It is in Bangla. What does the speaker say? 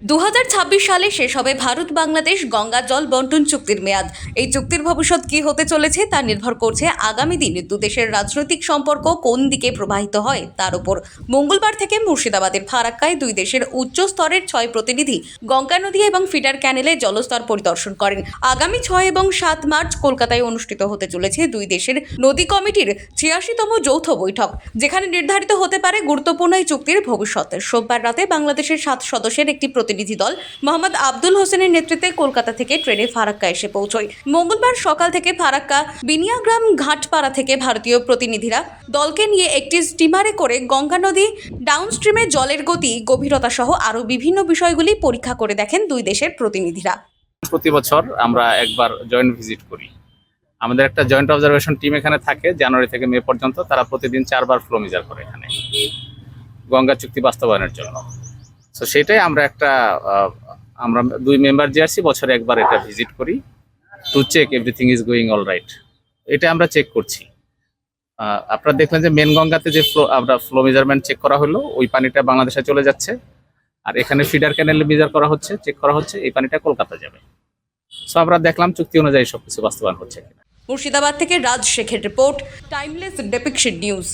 2026 সালে শেষ হবে ভারত বাংলাদেশ গঙ্গা জল বন্টন চুক্তির মেয়াদ। এই চুক্তির ভবিষ্যৎ কি হতে চলেছে তা নির্ভর করছে আগামী দিনে দুদেশের রাজনৈতিক সম্পর্ক কোন দিকে প্রবাহিত হয় তার উপর। মঙ্গলবার থেকে মুর্শিদাবাদের ফারাক্কায় দুই দেশের উচ্চ স্তরের 6 প্রতিনিধি গঙ্গা নদী এবং ফিডার ক্যানেলে জলস্তর পরিদর্শন করেন। আগামী 6 এবং 7 মার্চ কলকাতায় অনুষ্ঠিত হতে চলেছে দুই দেশের নদী কমিটির 86তম যৌথ বৈঠক, যেখানে নির্ধারিত হতে পারে গুরুত্বপূর্ণ এই চুক্তির ভবিষ্যৎ। সোমবার রাতে বাংলাদেশের 7 সদস্যের একটি প্রতিনিধি দল মোহাম্মদ আব্দুল হোসেনের নেতৃত্বে কলকাতা থেকে ট্রেনে ফারাক্কা এসে পৌঁছয়। মঙ্গলবার সকাল থেকে ফারাক্কা বিনিয়াগ্রাম ঘাটপাড়া থেকে ভারতীয় প্রতিনিধিরা দলকে নিয়ে একটি স্টিমারে করে গঙ্গা নদী ডাউনস্ট্রিমে জলের গতি, গভীরতা সহ আরও বিভিন্ন বিষয়গুলি পরীক্ষা করে দেখেন দুই দেশের প্রতিনিধিরা। প্রতি বছর আমরা একবার জয়েন্ট ভিজিট করি। আমাদের একটা জয়েন্ট অবজারভেশন টিম এখানে থাকে জানুয়ারি থেকে মে পর্যন্ত। তারা প্রতিদিন 4 বার ফ্লো মেজার করে এখানে গঙ্গা চুক্তি বাস্তবায়নের জন্য। তো সেটাই আমরা দুই মেম্বার জিআরসি বছরে একবার এটা ভিজিট করি to check everything is going all right. এটা আমরা চেক করছি। আপনারা দেখলেন যে মেন গঙ্গাতে যে ফ্লো মেজারমেন্ট চেক করা হলো, ওই পানিটা বাংলাদেশে চলে যাচ্ছে। আর এখানে ফিডার ক্যানেলে মেজার করা হচ্ছে, চেক করা হচ্ছে, এই পানিটা কলকাতা যাবে। সো আমরা দেখলাম চুক্তি অনুযায়ী সবকিছু বাস্তবায়ন হচ্ছে কিনা। মুর্শিদাবাদ থেকে রাজ শেখের রিপোর্ট, টাইমলেস ডেপিকশন নিউজ।